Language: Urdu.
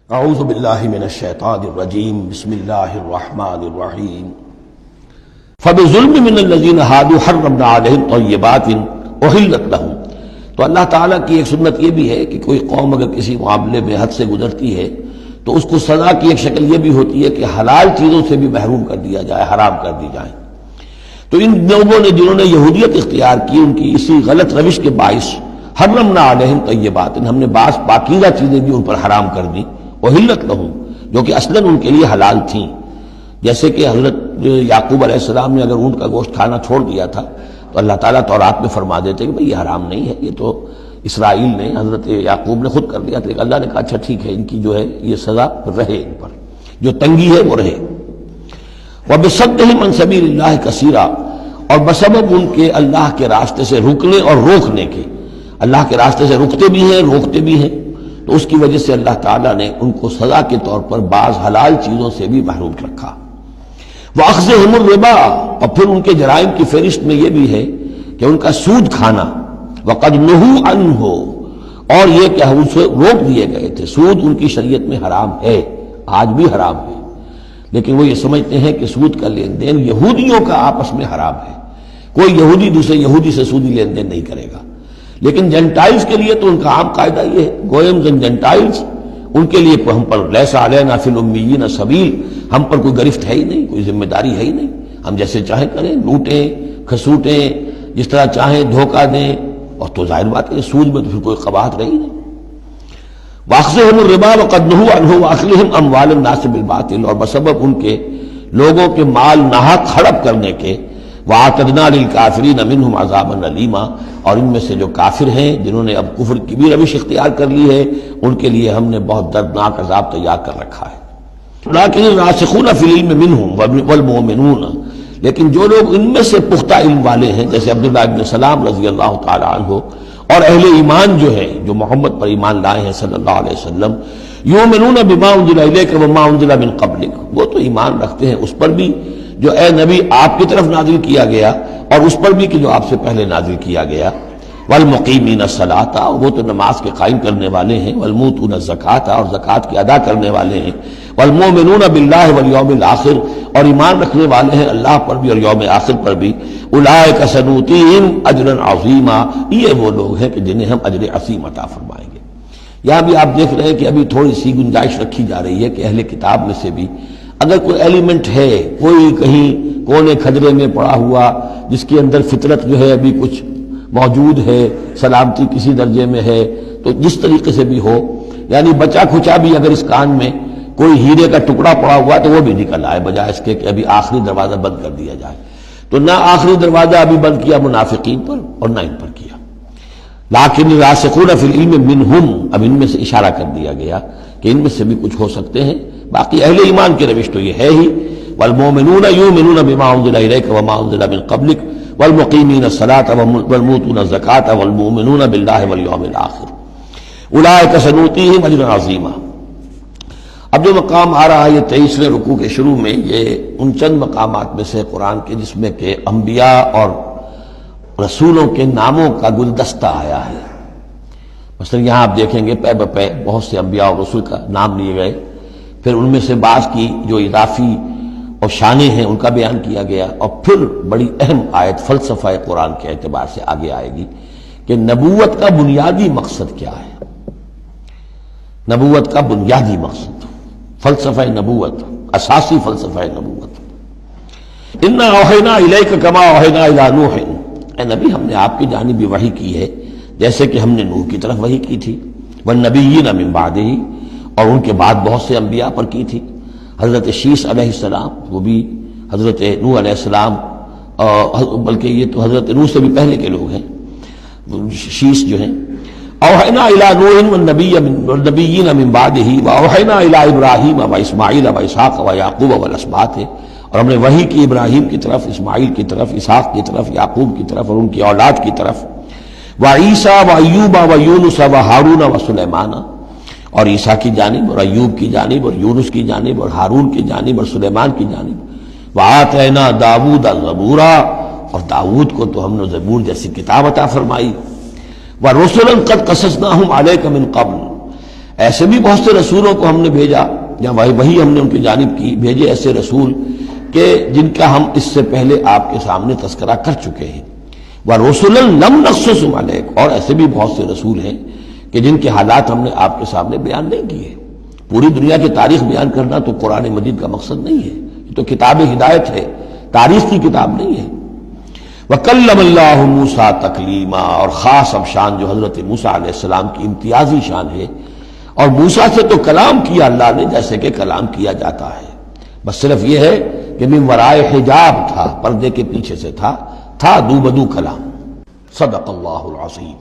اعوذ باللہ من الشیطان الرجیم بسم اللہ الرحمن الرحیم فبظلم من الذین ہادوا حرمنا علیہم طیبات احلت لہم۔ تو اللہ تعالیٰ کی ایک سنت یہ بھی ہے کہ کوئی قوم اگر کسی معاملے میں حد سے گزرتی ہے تو اس کو سزا کی ایک شکل یہ بھی ہوتی ہے کہ حلال چیزوں سے بھی محروم کر دیا جائے، حرام کر دی جائیں۔ تو ان لوگوں نے جنہوں نے یہودیت اختیار کی، ان کی اسی غلط روش کے باعث حرمنا علیہم طیبات، ہم نے بعض پاکیزہ چیزیں بھی ان پر حرام کر دیں، احلت لہم، جو کہ اصلاً ان کے لیے حلال تھیں۔ جیسے کہ حضرت یعقوب علیہ السلام نے اگر اونٹ کا گوشت کھانا چھوڑ دیا تھا تو اللہ تعالیٰ تورات میں فرما دیتے کہ بھئی یہ حرام نہیں ہے، یہ تو اسرائیل نے، حضرت یعقوب نے خود کر دیا تھا۔ اللہ نے کہا اچھا ٹھیک ہے، ان کی جو ہے یہ سزا رہے، ان پر جو تنگی ہے وہ رہے۔ وَبِصَدِّهِمْ عَنْ سَبِيلِ اللَّهِ كَثِيرًا، اور بسبب ان کے اللہ کے راستے سے رکنے اور روکنے کے، اللہ کے راستے سے رکتے بھی ہیں، روکتے بھی ہیں، تو اس کی وجہ سے اللہ تعالیٰ نے ان کو سزا کے طور پر بعض حلال چیزوں سے بھی محروم رکھا۔ وَأَخْذِهِمُ الرِّبَا، اور پھر ان کے جرائم کی فہرست میں یہ بھی ہے کہ ان کا سود کھانا، وَقَدْ نُهُوا عَنْهُ، اور یہ کہ ہم اسے روک دیے گئے تھے۔ سود ان کی شریعت میں حرام ہے، آج بھی حرام ہے، لیکن وہ یہ سمجھتے ہیں کہ سود کا لین دین یہودیوں کا آپس میں حرام ہے، کوئی یہودی دوسرے یہودی سے سودی لین دین نہیں کرے گا۔ لیکن جنٹائلز کے لیے تو ان کا عام قاعدہ یہ ہے، گوئمز اینڈ جنٹائلز، ان کے لیے ہم پر لیس علینا فی الامیین سبیل، ہم پر کوئی گرفت ہے ہی نہیں، کوئی ذمہ داری ہے ہی نہیں، ہم جیسے چاہیں کریں، لوٹیں کھسوٹیں، جس طرح چاہیں دھوکہ دیں، اور تو ظاہر بات ہے سود میں تو پھر کوئی قباحت رہی نہیں۔ وَأَخْذِهِمُ الرِّبَا وَقَدْ نُهُوا عَنْهُ وَأَكْلِهِمْ أَمْوَالَ النَّاسِ بِالْبَاطِلِ، اور بسبب ان کے لوگوں کے مال ناحق ہڑپ کرنے کے، وَأَعْتَدْنَا لِلْكَافِرِينَ مِنْهُمْ عَذَابًا أَلِيمًا، اور ان میں سے جو کافر ہیں جنہوں نے اب کفر کی بھی روش اختیار کر لی ہے، ان کے لیے ہم نے بہت دردناک عذاب تیار کر رکھا ہے۔ لَٰكِنِ الرَّاسِخُونَ فِي الْعِلْمِ مِنْهُمْ وَالْمُؤْمِنُونَ، لیکن جو لوگ ان میں سے پختہ علم والے ہیں، جیسے عبداللہ ابن سلام رضی اللہ تعالی عنہ، اور اہل ایمان جو ہیں، جو محمد پر ایمان لائے ہیں صلی اللہ علیہ وسلم، یؤمنون بما انزل الیک وما انزل من قبلک، وہ تو ایمان رکھتے ہیں اس پر بھی جو اے نبی آپ کی طرف نازل کیا گیا، اور اس پر بھی کہ جو آپ سے پہلے نازل کیا گیا۔ والمقیمین الصلاۃ، وہ تو نماز کے قائم کرنے والے ہیں، والموتون الزکوٰۃ، اور زکوٰۃ کی ادا کرنے والے ہیں، والمؤمنون باللہ والیوم الآخر، اور ایمان رکھنے والے ہیں اللہ پر بھی اور یوم آخر پر بھی۔ اولئک سنؤتیہم اجرا عظیما، یہ وہ لوگ ہیں کہ جنہیں ہم اجر عظیم عطا فرمائیں گے۔ یہاں بھی آپ دیکھ رہے ہیں کہ ابھی تھوڑی سی گنجائش رکھی جا رہی ہے کہ اہل کتاب میں سے بھی اگر کوئی ایلیمنٹ ہے، کوئی کہیں کونے کھجرے میں پڑا ہوا جس کے اندر فطرت جو ہے ابھی کچھ موجود ہے، سلامتی کسی درجے میں ہے، تو جس طریقے سے بھی ہو، یعنی بچا کھچا بھی اگر اس کان میں کوئی ہیرے کا ٹکڑا پڑا ہوا تو وہ بھی نکل آئے، بجائے اس کے کہ ابھی آخری دروازہ بند کر دیا جائے۔ تو نہ آخری دروازہ ابھی بند کیا منافقین پر اور نہ ان پر کیا۔ لیکن الراسخون فی العلم منہم، اب ان میں سے اشارہ کر دیا گیا کہ ان میں سے بھی کچھ ہو سکتے ہیں، باقی اہل ایمان کے روش تو یہ ہے ہی۔ والمؤمنون یؤمنون بما انزل الیک وما انزل من قبلک والمقیمین الصلاۃ والمؤتون الزکوٰۃ والمؤمنون باللہ والیوم الآخر اولئک سنؤتیہم اجرا عظیما۔ اب جو مقام آ رہا ہے یہ 23ویں رکوع کے شروع میں، یہ ان چند مقامات میں سے قرآن کے جس میں کہ انبیاء اور رسولوں کے ناموں کا گلدستہ آیا ہے۔ مثلا یہاں آپ دیکھیں گے پے بپے بہت سے انبیاء اور رسول کا نام لیے گئے، پھر ان میں سے بعض کی جو اضافی اور شانیں ہیں ان کا بیان کیا گیا، اور پھر بڑی اہم آیت فلسفہ قرآن کے اعتبار سے آگے آئے گی کہ نبوت کا بنیادی مقصد کیا ہے۔ نبوت کا بنیادی مقصد، فلسفہ نبوت، اساسی فلسفہ نبوت۔ انا اوحینا الیک کما اوحینا الی نوح، اے نبی ہم نے آپ کی جانب بھی وحی کی ہے جیسے کہ ہم نے نوح کی طرف وحی کی تھی، والنبیین من بعدہ، اور ان کے بعد بہت سے انبیاء پر کی تھی۔ حضرت شیس علیہ السلام، وہ بھی حضرت نوح علیہ السلام، بلکہ یہ تو حضرت نوح سے بھی پہلے کے لوگ ہیں، شیس جو ہیں۔ اوحینا الی نوح والنبیین من بعدہ واوحینا الی ابراہیم واسماعیل واسحاق ویعقوب والاسباط، اور ہم نے وحی کی ابراہیم کی طرف، اسماعیل کی طرف، اسحاق کی طرف، یعقوب کی طرف اور ان کی اولاد کی طرف، وعیسیٰ وایوب ویونس وہارون وسلیمان، اور عیسیٰ کی جانب اور ایوب کی جانب اور یونس کی جانب اور ہارون کی جانب اور سلیمان کی جانب، وآتینا داؤد الزبورا، اور داؤد کو تو ہم نے زبور جیسی کتاب عطا فرمائی، ورسلا قد قصصناہم علیک من قبل، ایسے بھی بہت سے رسولوں کو ہم نے بھیجا، یا وہی ہم نے ان کی جانب کی بھیجے ایسے رسول کہ جن کا ہم اس سے پہلے آپ کے سامنے تذکرہ کر چکے ہیں، وَرُسُلًا لَمْ نَقْصُصْهُمْ عَلَيْكَ، اور ایسے بھی بہت سے رسول ہیں کہ جن کے حالات ہم نے آپ کے سامنے بیان نہیں کیے۔ پوری دنیا کی تاریخ بیان کرنا تو قرآن مجید کا مقصد نہیں ہے، یہ تو کتاب ہدایت ہے، تاریخ کی کتاب نہیں ہے۔ وَكَلَّمَ اللَّهُ مُوسَىٰ تَكْلِيمًا، اور خاص اب شان جو حضرت موسیٰ علیہ السلام کی امتیازی شان ہے، اور موسیٰ سے تو کلام کیا اللہ نے جیسے کہ کلام کیا جاتا ہے، بس صرف یہ ہے کہ من ورائے حجاب تھا، پردے کے پیچھے سے تھا دو بدو کلام۔ صدق اللہ العظیم۔